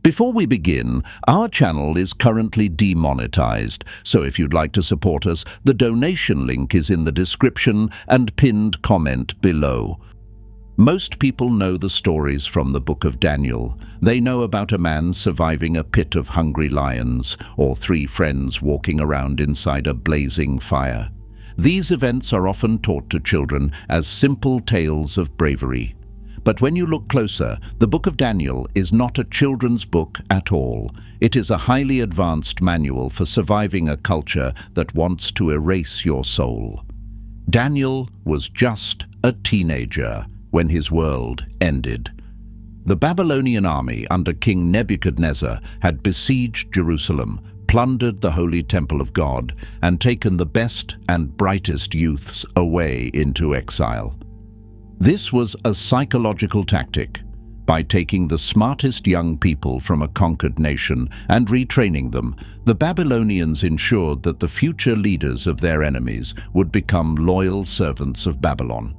Before we begin, our channel is currently demonetized, so if you'd like to support us, the donation link is in the description and pinned comment below. Most people know the stories from the Book of Daniel. They know about a man surviving a pit of hungry lions, or 3 friends walking around inside a blazing fire. These events are often taught to children as simple tales of bravery. But when you look closer, the Book of Daniel is not a children's book at all. It is a highly advanced manual for surviving a culture that wants to erase your soul. Daniel was just a teenager when his world ended. The Babylonian army under King Nebuchadnezzar had besieged Jerusalem, plundered the holy temple of God, and taken the best and brightest youths away into exile. This was a psychological tactic. By taking the smartest young people from a conquered nation and retraining them, the Babylonians ensured that the future leaders of their enemies would become loyal servants of Babylon.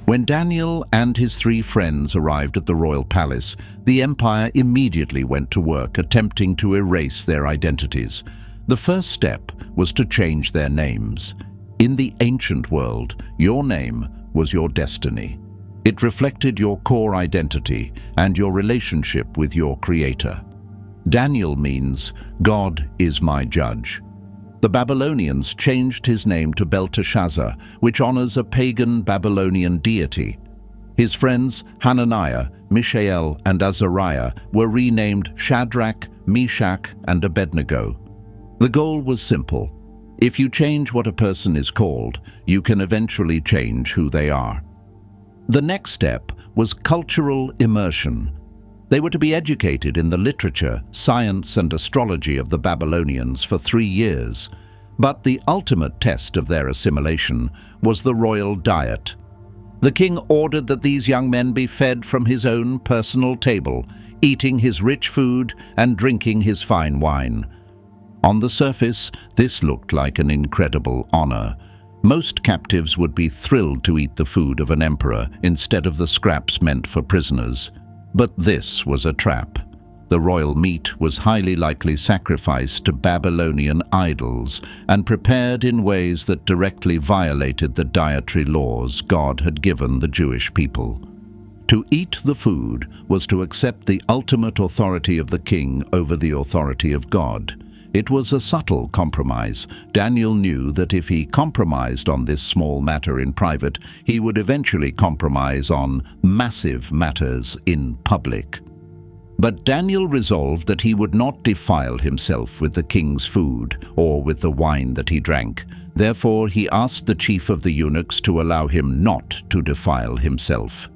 When Daniel and his 3 friends arrived at the royal palace, the empire immediately went to work attempting to erase their identities. The first step was to change their names. In the ancient world, your name was your destiny. It reflected your core identity and your relationship with your Creator. Daniel means, "God is my judge." The Babylonians changed his name to Belteshazzar, which honors a pagan Babylonian deity. His friends Hananiah, Mishael, and Azariah were renamed Shadrach, Meshach, and Abednego. The goal was simple. If you change what a person is called, you can eventually change who they are. The next step was cultural immersion. They were to be educated in the literature, science, and astrology of the Babylonians for 3 years. But the ultimate test of their assimilation was the royal diet. The king ordered that these young men be fed from his own personal table, eating his rich food and drinking his fine wine. On the surface, this looked like an incredible honor. Most captives would be thrilled to eat the food of an emperor instead of the scraps meant for prisoners. But this was a trap. The royal meat was highly likely sacrificed to Babylonian idols and prepared in ways that directly violated the dietary laws God had given the Jewish people. To eat the food was to accept the ultimate authority of the king over the authority of God. It was a subtle compromise. Daniel knew that if he compromised on this small matter in private, he would eventually compromise on massive matters in public. But Daniel resolved that he would not defile himself with the king's food or with the wine that he drank. Therefore, he asked the chief of the eunuchs to allow him not to defile himself.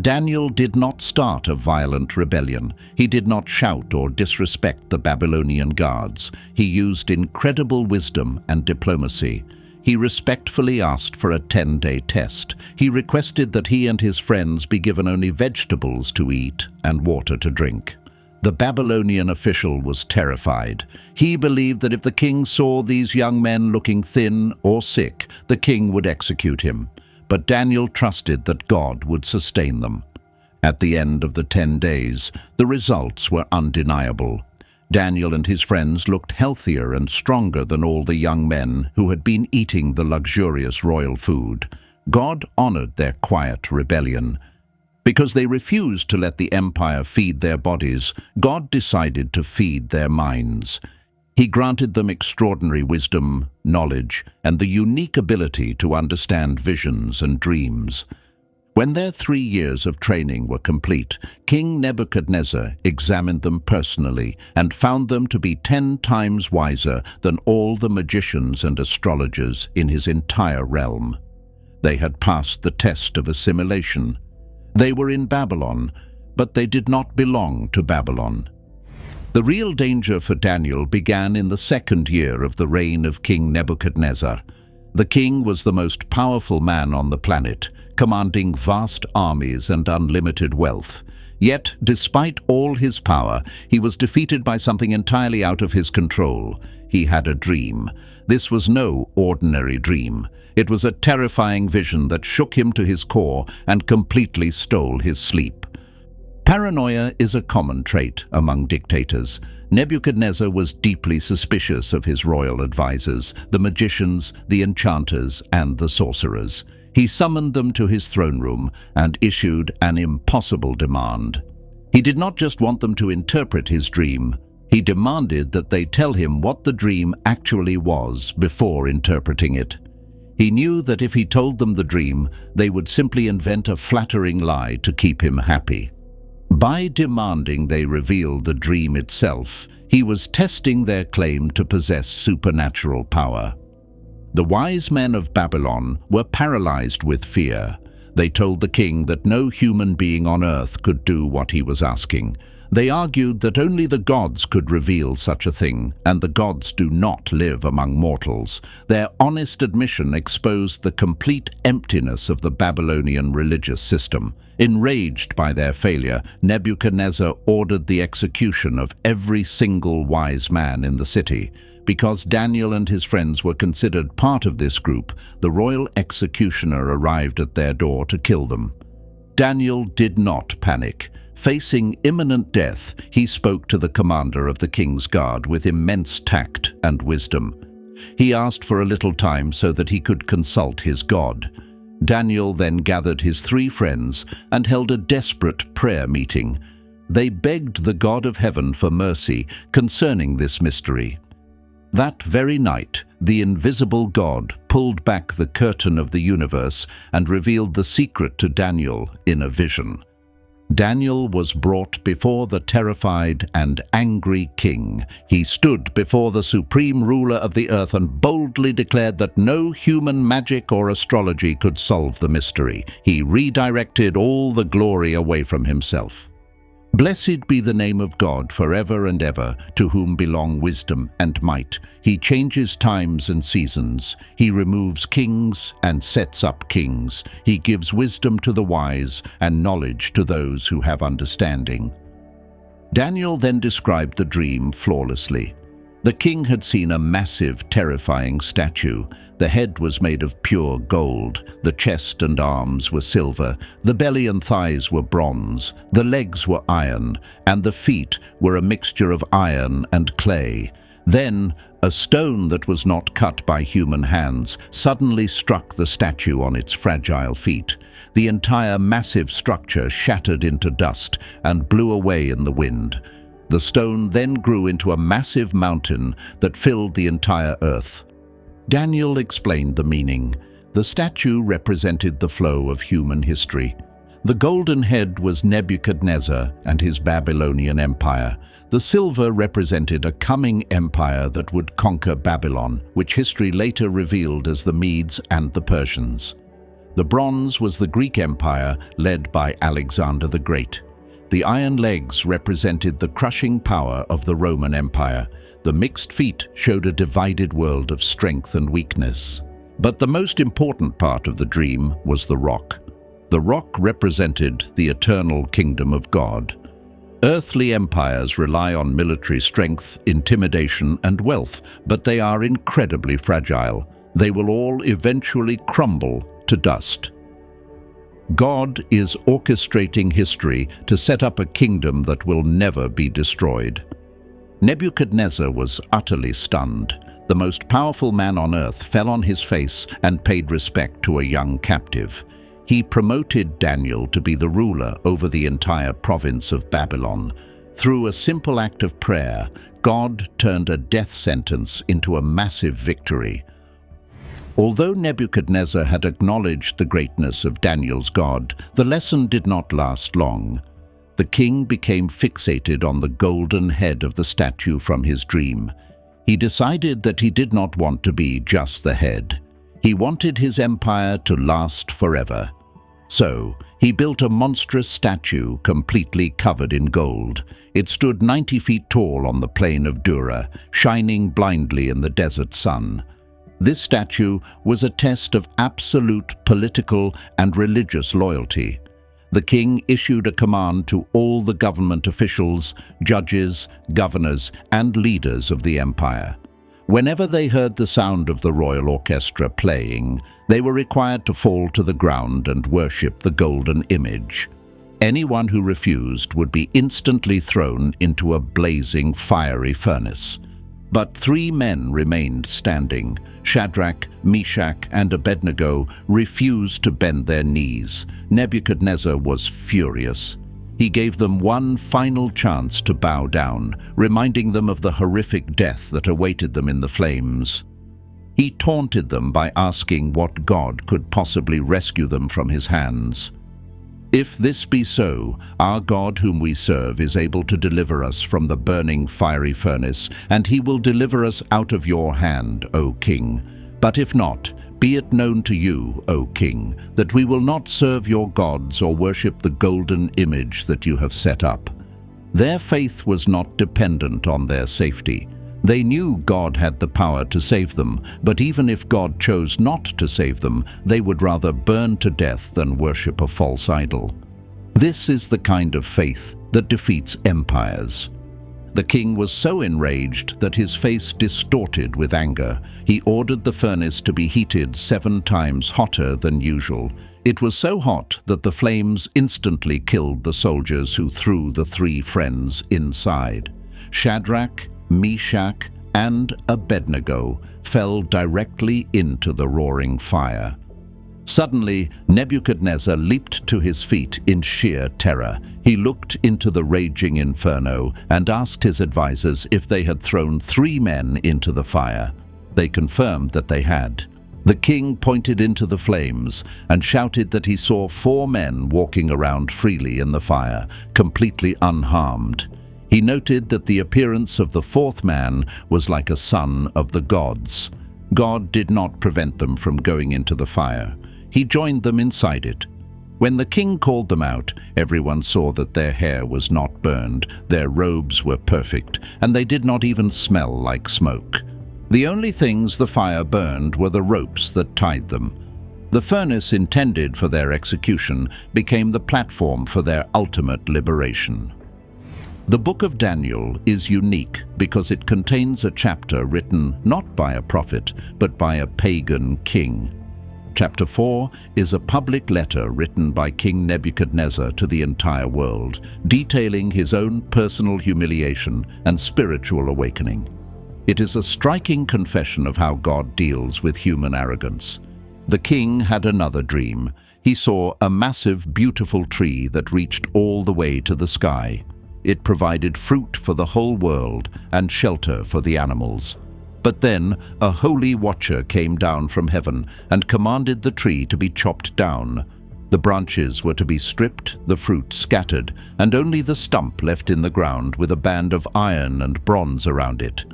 Daniel did not start a violent rebellion. He did not shout or disrespect the Babylonian guards. He used incredible wisdom and diplomacy. He respectfully asked for a 10-day test. He requested that he and his friends be given only vegetables to eat and water to drink. The Babylonian official was terrified. He believed that if the king saw these young men looking thin or sick, the king would execute him. But Daniel trusted that God would sustain them. At the end of the 10 days, the results were undeniable. Daniel and his friends looked healthier and stronger than all the young men who had been eating the luxurious royal food. God honored their quiet rebellion. Because they refused to let the empire feed their bodies, God decided to feed their minds. He granted them extraordinary wisdom, knowledge, and the unique ability to understand visions and dreams. When their 3 years of training were complete, King Nebuchadnezzar examined them personally and found them to be 10 times wiser than all the magicians and astrologers in his entire realm. They had passed the test of assimilation. They were in Babylon, but they did not belong to Babylon. The real danger for Daniel began in the 2nd year of the reign of King Nebuchadnezzar. The king was the most powerful man on the planet, commanding vast armies and unlimited wealth. Yet, despite all his power, he was defeated by something entirely out of his control. He had a dream. This was no ordinary dream. It was a terrifying vision that shook him to his core and completely stole his sleep. Paranoia is a common trait among dictators. Nebuchadnezzar was deeply suspicious of his royal advisors, the magicians, the enchanters, and the sorcerers. He summoned them to his throne room and issued an impossible demand. He did not just want them to interpret his dream. He demanded that they tell him what the dream actually was before interpreting it. He knew that if he told them the dream, they would simply invent a flattering lie to keep him happy. By demanding they reveal the dream itself, he was testing their claim to possess supernatural power. The wise men of Babylon were paralyzed with fear. They told the king that no human being on earth could do what he was asking. They argued that only the gods could reveal such a thing, and the gods do not live among mortals. Their honest admission exposed the complete emptiness of the Babylonian religious system. Enraged by their failure, Nebuchadnezzar ordered the execution of every single wise man in the city. Because Daniel and his friends were considered part of this group, the royal executioner arrived at their door to kill them. Daniel did not panic. Facing imminent death, he spoke to the commander of the king's guard with immense tact and wisdom. He asked for a little time so that he could consult his God. Daniel then gathered his 3 friends and held a desperate prayer meeting. They begged the God of heaven for mercy concerning this mystery. That very night, the invisible God pulled back the curtain of the universe and revealed the secret to Daniel in a vision. Daniel was brought before the terrified and angry king. He stood before the supreme ruler of the earth and boldly declared that no human magic or astrology could solve the mystery. He redirected all the glory away from himself. Blessed be the name of God forever and ever, to whom belong wisdom and might. He changes times and seasons. He removes kings and sets up kings. He gives wisdom to the wise and knowledge to those who have understanding. Daniel then described the dream flawlessly. The king had seen a massive, terrifying statue. The head was made of pure gold, the chest and arms were silver, the belly and thighs were bronze, the legs were iron, and the feet were a mixture of iron and clay. Then, a stone that was not cut by human hands suddenly struck the statue on its fragile feet. The entire massive structure shattered into dust and blew away in the wind. The stone then grew into a massive mountain that filled the entire earth. Daniel explained the meaning. The statue represented the flow of human history. The golden head was Nebuchadnezzar and his Babylonian empire. The silver represented a coming empire that would conquer Babylon, which history later revealed as the Medes and the Persians. The bronze was the Greek Empire, led by Alexander the Great. The iron legs represented the crushing power of the Roman Empire. The mixed feet showed a divided world of strength and weakness. But the most important part of the dream was the rock. The rock represented the eternal kingdom of God. Earthly empires rely on military strength, intimidation, and wealth, but they are incredibly fragile. They will all eventually crumble to dust. God is orchestrating history to set up a kingdom that will never be destroyed. Nebuchadnezzar was utterly stunned. The most powerful man on earth fell on his face and paid respect to a young captive. He promoted Daniel to be the ruler over the entire province of Babylon. Through a simple act of prayer, God turned a death sentence into a massive victory. Although Nebuchadnezzar had acknowledged the greatness of Daniel's God, the lesson did not last long. The king became fixated on the golden head of the statue from his dream. He decided that he did not want to be just the head. He wanted his empire to last forever. So, he built a monstrous statue completely covered in gold. It stood 90 feet tall on the plain of Dura, shining blindly in the desert sun. This statue was a test of absolute political and religious loyalty. The king issued a command to all the government officials, judges, governors, and leaders of the empire. Whenever they heard the sound of the royal orchestra playing, they were required to fall to the ground and worship the golden image. Anyone who refused would be instantly thrown into a blazing, fiery furnace. But 3 men remained standing. Shadrach, Meshach, and Abednego refused to bend their knees. Nebuchadnezzar was furious. He gave them one final chance to bow down, reminding them of the horrific death that awaited them in the flames. He taunted them by asking what god could possibly rescue them from his hands. "If this be so, our God whom we serve is able to deliver us from the burning fiery furnace, and he will deliver us out of your hand, O king. But if not, be it known to you, O king, that we will not serve your gods or worship the golden image that you have set up." Their faith was not dependent on their safety. They knew God had the power to save them, but even if God chose not to save them, they would rather burn to death than worship a false idol. This is the kind of faith that defeats empires. The king was so enraged that his face distorted with anger. He ordered the furnace to be heated 7 times hotter than usual. It was so hot that the flames instantly killed the soldiers who threw the 3 friends inside. Shadrach, Meshach, and Abednego fell directly into the roaring fire. Suddenly, Nebuchadnezzar leaped to his feet in sheer terror. He looked into the raging inferno and asked his advisors if they had thrown 3 men into the fire. They confirmed that they had. The king pointed into the flames and shouted that he saw 4 men walking around freely in the fire, completely unharmed. He noted that the appearance of the 4th man was like a son of the gods. God did not prevent them from going into the fire. He joined them inside it. When the king called them out, everyone saw that their hair was not burned, their robes were perfect, and they did not even smell like smoke. The only things the fire burned were the ropes that tied them. The furnace intended for their execution became the platform for their ultimate liberation. The book of Daniel is unique because it contains a chapter written not by a prophet, but by a pagan king. Chapter 4 is a public letter written by King Nebuchadnezzar to the entire world, detailing his own personal humiliation and spiritual awakening. It is a striking confession of how God deals with human arrogance. The king had another dream. He saw a massive, beautiful tree that reached all the way to the sky. It provided fruit for the whole world and shelter for the animals. But then a holy watcher came down from heaven and commanded the tree to be chopped down. The branches were to be stripped, the fruit scattered, and only the stump left in the ground with a band of iron and bronze around it.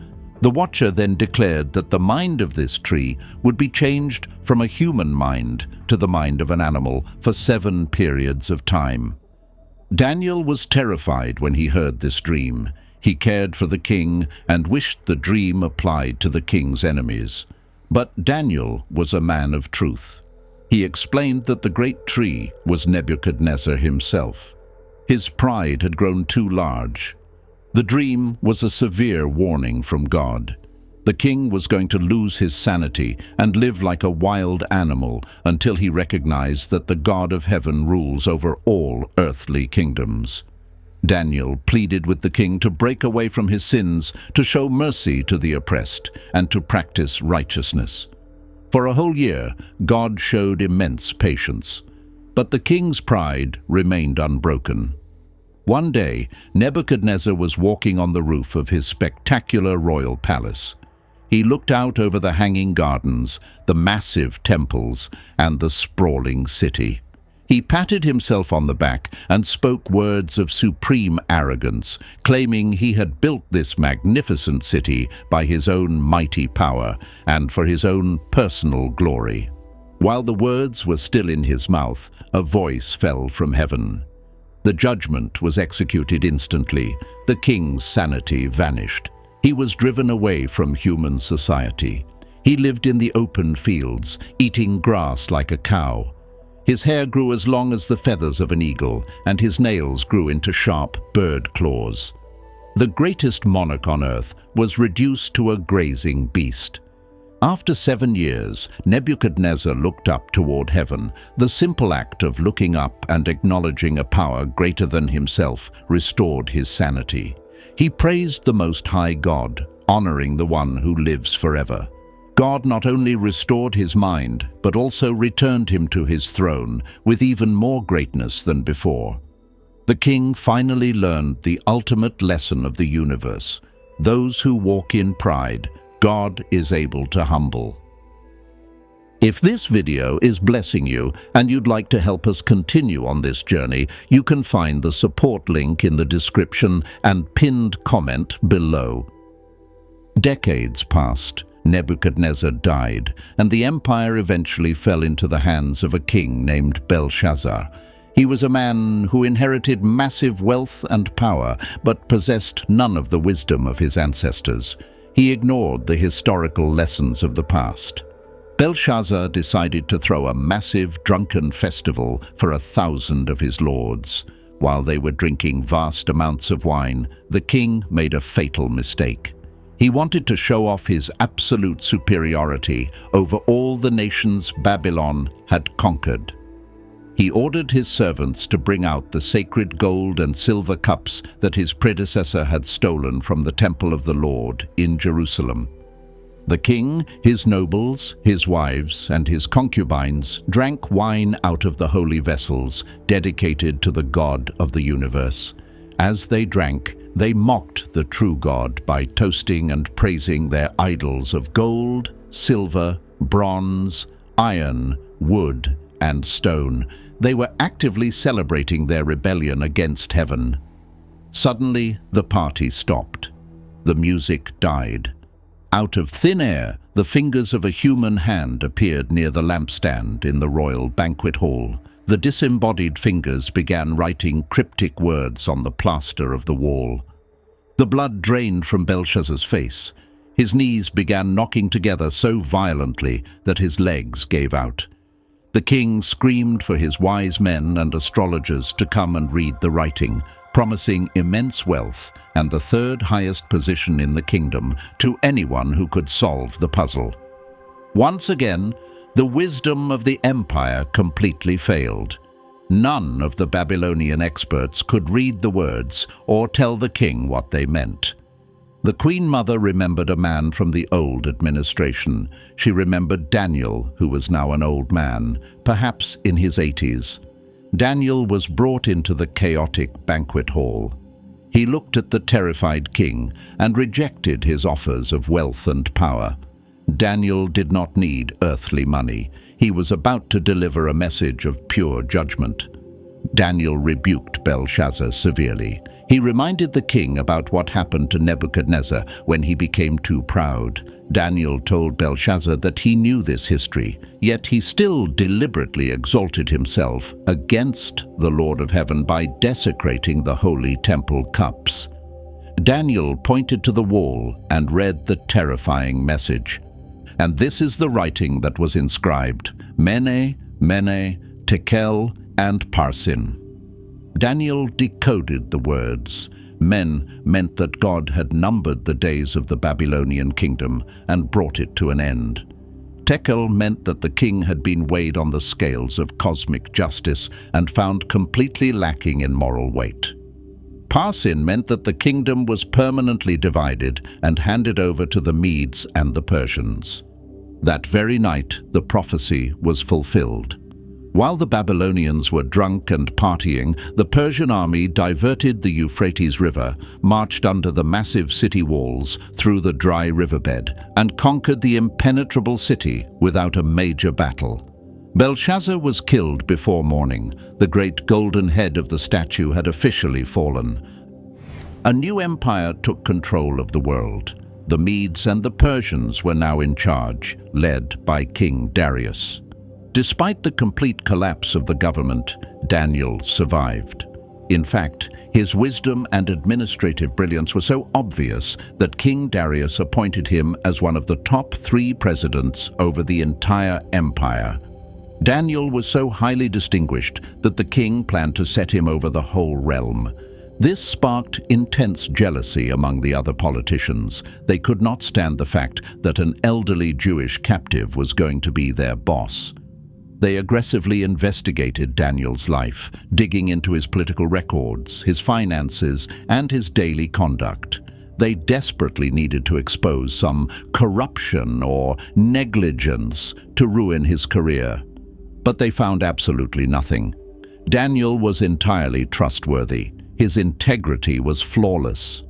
The watcher then declared that the mind of this tree would be changed from a human mind to the mind of an animal for 7 periods of time. Daniel was terrified when he heard this dream. He cared for the king and wished the dream applied to the king's enemies. But Daniel was a man of truth. He explained that the great tree was Nebuchadnezzar himself. His pride had grown too large. The dream was a severe warning from God. The king was going to lose his sanity and live like a wild animal until he recognized that the God of heaven rules over all earthly kingdoms. Daniel pleaded with the king to break away from his sins, to show mercy to the oppressed, and to practice righteousness. For a whole year, God showed immense patience. But the king's pride remained unbroken. One day, Nebuchadnezzar was walking on the roof of his spectacular royal palace. He looked out over the hanging gardens, the massive temples, and the sprawling city. He patted himself on the back and spoke words of supreme arrogance, claiming he had built this magnificent city by his own mighty power and for his own personal glory. While the words were still in his mouth, a voice fell from heaven. The judgment was executed instantly. The king's sanity vanished. He was driven away from human society. He lived in the open fields, eating grass like a cow. His hair grew as long as the feathers of an eagle, and his nails grew into sharp bird claws. The greatest monarch on earth was reduced to a grazing beast. After 7 years, Nebuchadnezzar looked up toward heaven. The simple act of looking up and acknowledging a power greater than himself restored his sanity. He praised the Most High God, honoring the one who lives forever. God not only restored his mind, but also returned him to his throne with even more greatness than before. The king finally learned the ultimate lesson of the universe. Those who walk in pride, God is able to humble. If this video is blessing you and you'd like to help us continue on this journey, you can find the support link in the description and pinned comment below. Decades passed, Nebuchadnezzar died, and the empire eventually fell into the hands of a king named Belshazzar. He was a man who inherited massive wealth and power, but possessed none of the wisdom of his ancestors. He ignored the historical lessons of the past. Belshazzar decided to throw a massive drunken festival for 1,000 of his lords. While they were drinking vast amounts of wine, the king made a fatal mistake. He wanted to show off his absolute superiority over all the nations Babylon had conquered. He ordered his servants to bring out the sacred gold and silver cups that his predecessor had stolen from the temple of the Lord in Jerusalem. The king, his nobles, his wives, and his concubines drank wine out of the holy vessels dedicated to the God of the universe. As they drank, they mocked the true God by toasting and praising their idols of gold, silver, bronze, iron, wood, and stone. They were actively celebrating their rebellion against heaven. Suddenly, the party stopped. The music died. Out of thin air, the fingers of a human hand appeared near the lampstand in the royal banquet hall. The disembodied fingers began writing cryptic words on the plaster of the wall. The blood drained from Belshazzar's face. His knees began knocking together so violently that his legs gave out. The king screamed for his wise men and astrologers to come and read the writing, promising immense wealth and the third highest position in the kingdom to anyone who could solve the puzzle. Once again, the wisdom of the empire completely failed. None of the Babylonian experts could read the words or tell the king what they meant. The Queen Mother remembered a man from the old administration. She remembered Daniel, who was now an old man, perhaps in his 80s. Daniel was brought into the chaotic banquet hall. He looked at the terrified king and rejected his offers of wealth and power. Daniel did not need earthly money. He was about to deliver a message of pure judgment. Daniel rebuked Belshazzar severely. He reminded the king about what happened to Nebuchadnezzar when he became too proud. Daniel told Belshazzar that he knew this history, yet he still deliberately exalted himself against the Lord of Heaven by desecrating the holy temple cups. Daniel pointed to the wall and read the terrifying message. And this is the writing that was inscribed: Mene, Mene, Tekel, and Parsin. Daniel decoded the words. Men meant that God had numbered the days of the Babylonian kingdom and brought it to an end. Tekel meant that the king had been weighed on the scales of cosmic justice and found completely lacking in moral weight. Parsin meant that the kingdom was permanently divided and handed over to the Medes and the Persians. That very night, the prophecy was fulfilled. While the Babylonians were drunk and partying, the Persian army diverted the Euphrates River, marched under the massive city walls through the dry riverbed, and conquered the impenetrable city without a major battle. Belshazzar was killed before morning. The great golden head of the statue had officially fallen. A new empire took control of the world. The Medes and the Persians were now in charge, led by King Darius. Despite the complete collapse of the government, Daniel survived. In fact, his wisdom and administrative brilliance were so obvious that King Darius appointed him as one of the top 3 presidents over the entire empire. Daniel was so highly distinguished that the king planned to set him over the whole realm. This sparked intense jealousy among the other politicians. They could not stand the fact that an elderly Jewish captive was going to be their boss. They aggressively investigated Daniel's life, digging into his political records, his finances, and his daily conduct. They desperately needed to expose some corruption or negligence to ruin his career. But they found absolutely nothing. Daniel was entirely trustworthy. His integrity was flawless.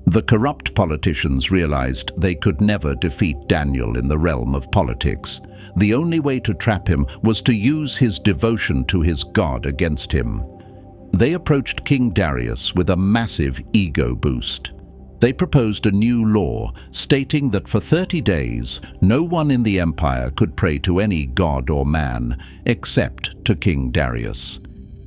The corrupt politicians realized they could never defeat Daniel in the realm of politics. The only way to trap him was to use his devotion to his God against him. They approached King Darius with a massive ego boost. They proposed a new law stating that for 30 days, no one in the empire could pray to any god or man except to King Darius.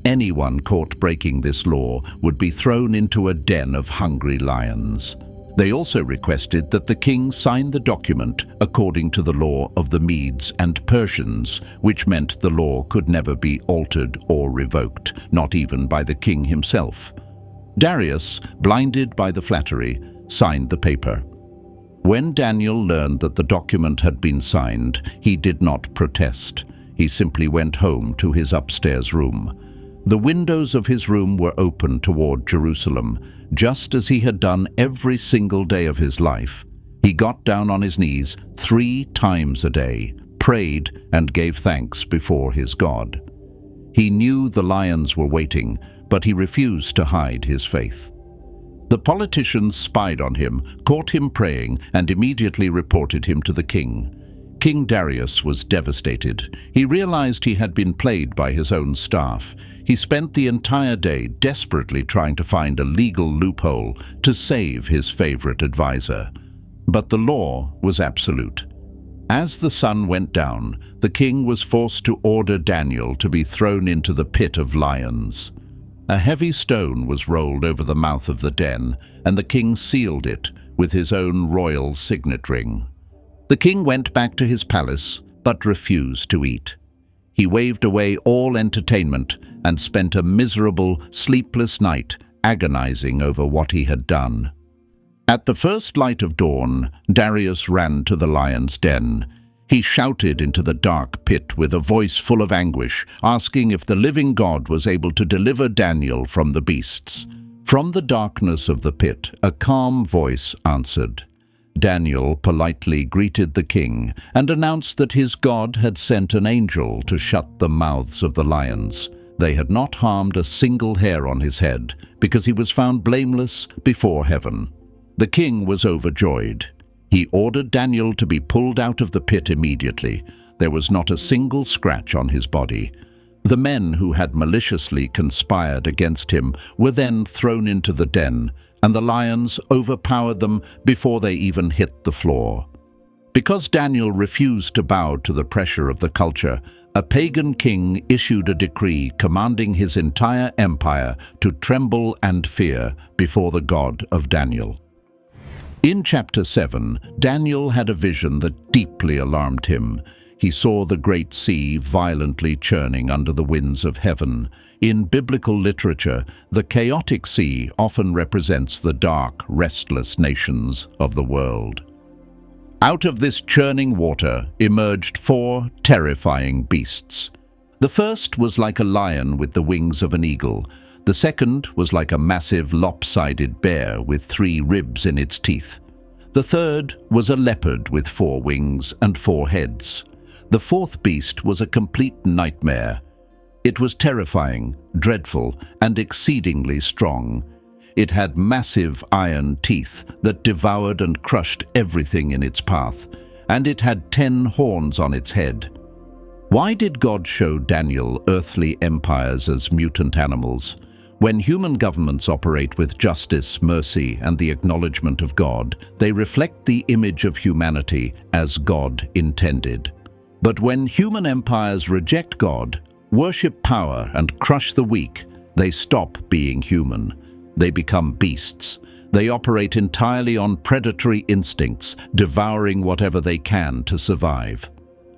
Anyone caught breaking this law would be thrown into a den of hungry lions. They also requested that the king sign the document according to the law of the Medes and Persians, which meant the law could never be altered or revoked, not even by the king himself. Darius, blinded by the flattery, signed the paper. When Daniel learned that the document had been signed, he did not protest. He simply went home to his upstairs room. The windows of his room were open toward Jerusalem, just as he had done every single day of his life. He got down on his knees 3 times a day, prayed, and gave thanks before his God. He knew the lions were waiting, but he refused to hide his faith. The politicians spied on him, caught him praying, and immediately reported him to the king. King Darius was devastated. He realized he had been played by his own staff. He spent the entire day desperately trying to find a legal loophole to save his favorite advisor. But the law was absolute. As the sun went down, the king was forced to order Daniel to be thrown into the pit of lions. A heavy stone was rolled over the mouth of the den, and the king sealed it with his own royal signet ring. The king went back to his palace, but refused to eat. He waved away all entertainment and spent a miserable, sleepless night agonizing over what he had done. At the first light of dawn, Darius ran to the lion's den. He shouted into the dark pit with a voice full of anguish, asking if the living God was able to deliver Daniel from the beasts. From the darkness of the pit, a calm voice answered. Daniel politely greeted the king and announced that his God had sent an angel to shut the mouths of the lions. They had not harmed a single hair on his head, because he was found blameless before heaven. The king was overjoyed. He ordered Daniel to be pulled out of the pit immediately. There was not a single scratch on his body. The men who had maliciously conspired against him were then thrown into the den, and the lions overpowered them before they even hit the floor. Because Daniel refused to bow to the pressure of the culture, a pagan king issued a decree commanding his entire empire to tremble and fear before the God of Daniel. In chapter 7, Daniel had a vision that deeply alarmed him. He saw the great sea violently churning under the winds of heaven. In biblical literature, the chaotic sea often represents the dark, restless nations of the world. Out of this churning water emerged 4 terrifying beasts. The first was like a lion with the wings of an eagle. The second was like a massive lopsided bear with 3 ribs in its teeth. The third was a leopard with 4 wings and 4 heads. The fourth beast was a complete nightmare. It was terrifying, dreadful, and exceedingly strong. It had massive iron teeth that devoured and crushed everything in its path, and it had 10 horns on its head. Why did God show Daniel earthly empires as mutant animals? When human governments operate with justice, mercy, and the acknowledgement of God, they reflect the image of humanity as God intended. But when human empires reject God, worship power, and crush the weak, they stop being human. They become beasts. They operate entirely on predatory instincts, devouring whatever they can to survive.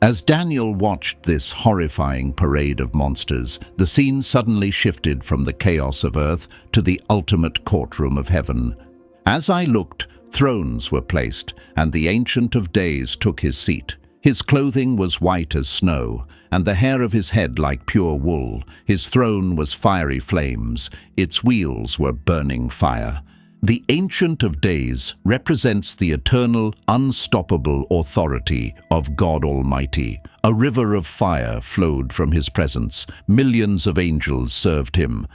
As Daniel watched this horrifying parade of monsters, the scene suddenly shifted from the chaos of earth to the ultimate courtroom of heaven. As I looked, thrones were placed, and the Ancient of Days took his seat. His clothing was white as snow, and the hair of his head like pure wool. His throne was fiery flames, its wheels were burning fire. The Ancient of Days represents the eternal, unstoppable authority of God Almighty. A river of fire flowed from his presence. Millions of angels served him.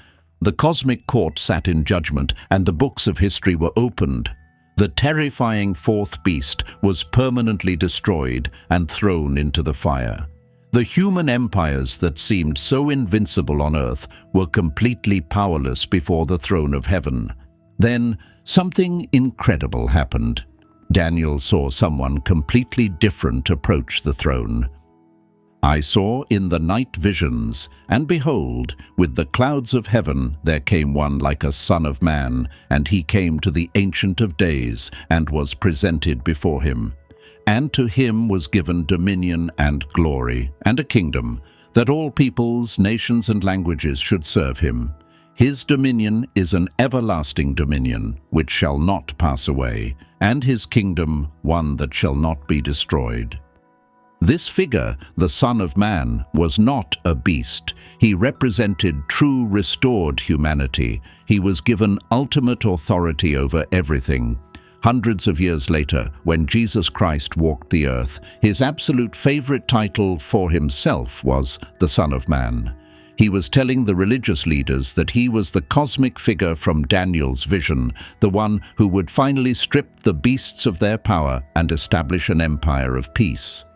The cosmic court sat in judgment, and the books of history were opened. The terrifying fourth beast was permanently destroyed and thrown into the fire. The human empires that seemed so invincible on earth were completely powerless before the throne of heaven. Then, something incredible happened. Daniel saw someone completely different approach the throne. I saw in the night visions, and behold, with the clouds of heaven there came one like a son of man, and he came to the Ancient of Days, and was presented before him. And to him was given dominion and glory, and a kingdom, that all peoples, nations, and languages should serve him. His dominion is an everlasting dominion, which shall not pass away, and his kingdom one that shall not be destroyed. This figure, the Son of Man, was not a beast. He represented true restored humanity. He was given ultimate authority over everything. Hundreds of years later, when Jesus Christ walked the earth, his absolute favorite title for himself was the Son of Man. He was telling the religious leaders that he was the cosmic figure from Daniel's vision, the one who would finally strip the beasts of their power and establish an empire of peace.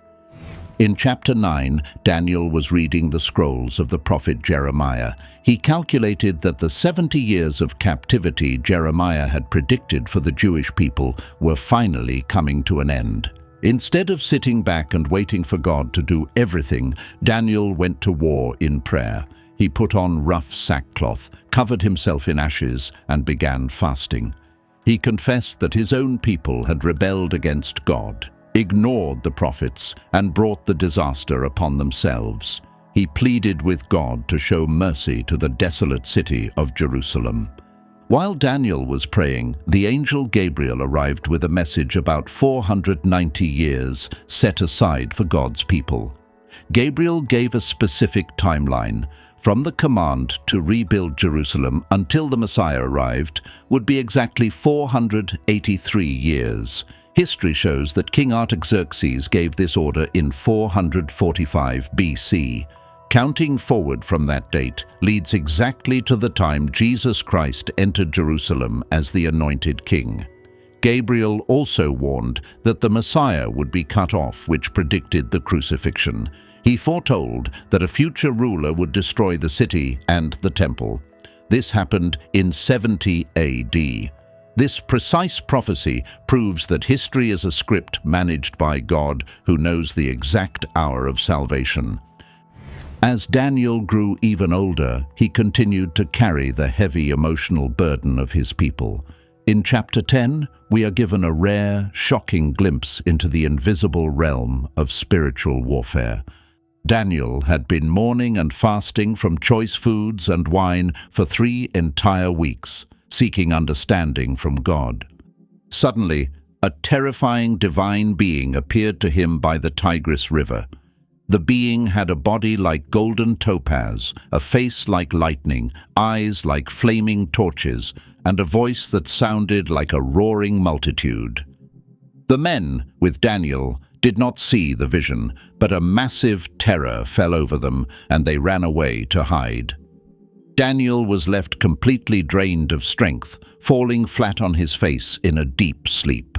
In chapter 9, Daniel was reading the scrolls of the prophet Jeremiah. He calculated that the 70 years of captivity Jeremiah had predicted for the Jewish people were finally coming to an end. Instead of sitting back and waiting for God to do everything, Daniel went to war in prayer. He put on rough sackcloth, covered himself in ashes, and began fasting. He confessed that his own people had rebelled against God, ignored the prophets, and brought the disaster upon themselves. He pleaded with God to show mercy to the desolate city of Jerusalem. While Daniel was praying, the angel Gabriel arrived with a message about 490 years set aside for God's people. Gabriel gave a specific timeline. From the command to rebuild Jerusalem until the Messiah arrived would be exactly 483 years. History shows that King Artaxerxes gave this order in 445 BC. Counting forward from that date leads exactly to the time Jesus Christ entered Jerusalem as the anointed king. Gabriel also warned that the Messiah would be cut off, which predicted the crucifixion. He foretold that a future ruler would destroy the city and the temple. This happened in 70 AD. This precise prophecy proves that history is a script managed by God, who knows the exact hour of salvation. As Daniel grew even older, he continued to carry the heavy emotional burden of his people. In chapter 10, we are given a rare, shocking glimpse into the invisible realm of spiritual warfare. Daniel had been mourning and fasting from choice foods and wine for 3 entire weeks, seeking understanding from God. Suddenly, a terrifying divine being appeared to him by the Tigris River. The being had a body like golden topaz, a face like lightning, eyes like flaming torches, and a voice that sounded like a roaring multitude. The men, with Daniel, did not see the vision, but a massive terror fell over them, and they ran away to hide. Daniel was left completely drained of strength, falling flat on his face in a deep sleep.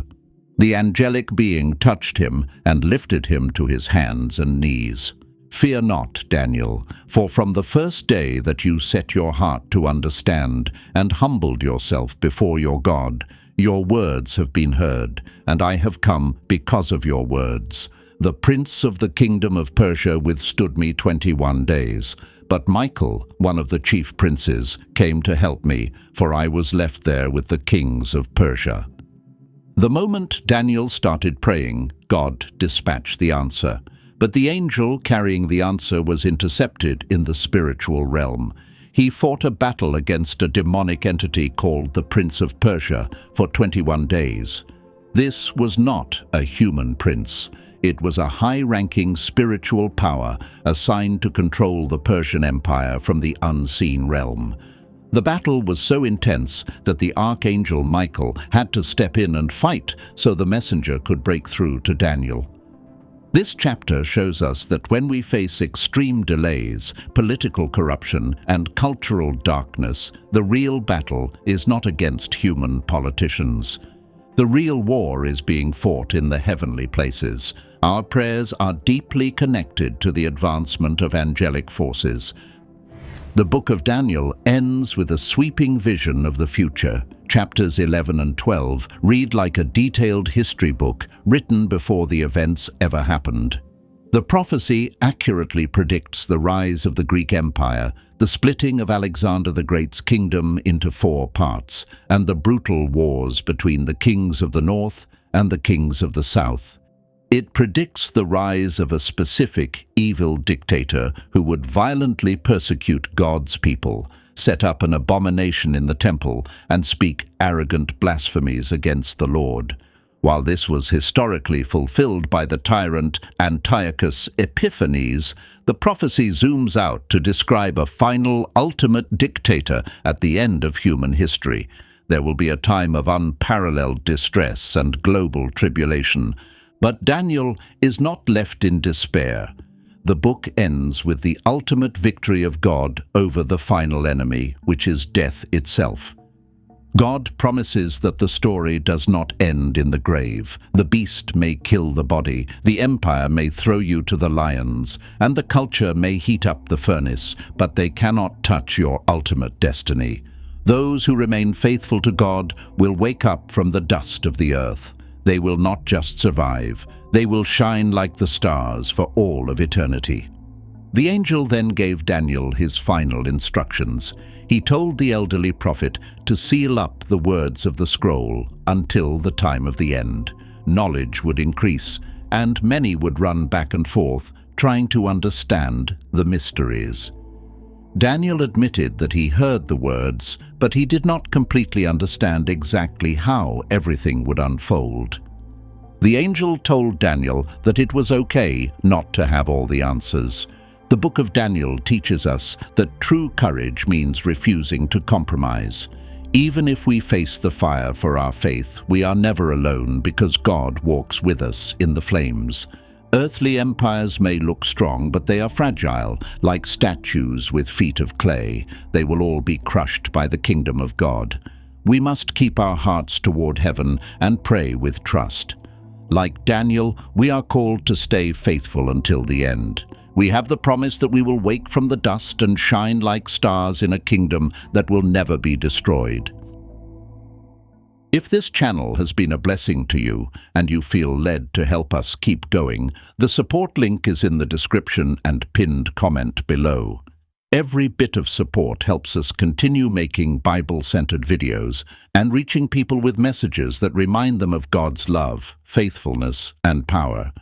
The angelic being touched him and lifted him to his hands and knees. "Fear not, Daniel, for from the first day that you set your heart to understand and humbled yourself before your God, your words have been heard, and I have come because of your words. The prince of the kingdom of Persia withstood me 21 days, but Michael, one of the chief princes, came to help me, for I was left there with the kings of Persia." The moment Daniel started praying, God dispatched the answer. But the angel carrying the answer was intercepted in the spiritual realm. He fought a battle against a demonic entity called the Prince of Persia for 21 days. This was not a human prince. It was a high-ranking spiritual power assigned to control the Persian Empire from the unseen realm. The battle was so intense that the archangel Michael had to step in and fight so the messenger could break through to Daniel. This chapter shows us that when we face extreme delays, political corruption, and cultural darkness, the real battle is not against human politicians. The real war is being fought in the heavenly places. Our prayers are deeply connected to the advancement of angelic forces. The book of Daniel ends with a sweeping vision of the future. Chapters 11 and 12 read like a detailed history book written before the events ever happened. The prophecy accurately predicts the rise of the Greek Empire, the splitting of Alexander the Great's kingdom into 4 parts, and the brutal wars between the kings of the north and the kings of the south. It predicts the rise of a specific evil dictator who would violently persecute God's people, set up an abomination in the temple, and speak arrogant blasphemies against the Lord. While this was historically fulfilled by the tyrant Antiochus Epiphanes, the prophecy zooms out to describe a final, ultimate dictator at the end of human history. There will be a time of unparalleled distress and global tribulation. But Daniel is not left in despair. The book ends with the ultimate victory of God over the final enemy, which is death itself. God promises that the story does not end in the grave. The beast may kill the body, the empire may throw you to the lions, and the culture may heat up the furnace, but they cannot touch your ultimate destiny. Those who remain faithful to God will wake up from the dust of the earth. They will not just survive, they will shine like the stars for all of eternity. The angel then gave Daniel his final instructions. He told the elderly prophet to seal up the words of the scroll until the time of the end. Knowledge would increase, and many would run back and forth, trying to understand the mysteries. Daniel admitted that he heard the words, but he did not completely understand exactly how everything would unfold. The angel told Daniel that it was okay not to have all the answers. The book of Daniel teaches us that true courage means refusing to compromise. Even if we face the fire for our faith, we are never alone because God walks with us in the flames. Earthly empires may look strong, but they are fragile, like statues with feet of clay. They will all be crushed by the kingdom of God. We must keep our hearts toward heaven and pray with trust. Like Daniel, we are called to stay faithful until the end. We have the promise that we will wake from the dust and shine like stars in a kingdom that will never be destroyed. If this channel has been a blessing to you and you feel led to help us keep going, the support link is in the description and pinned comment below. Every bit of support helps us continue making Bible-centered videos and reaching people with messages that remind them of God's love, faithfulness, and power.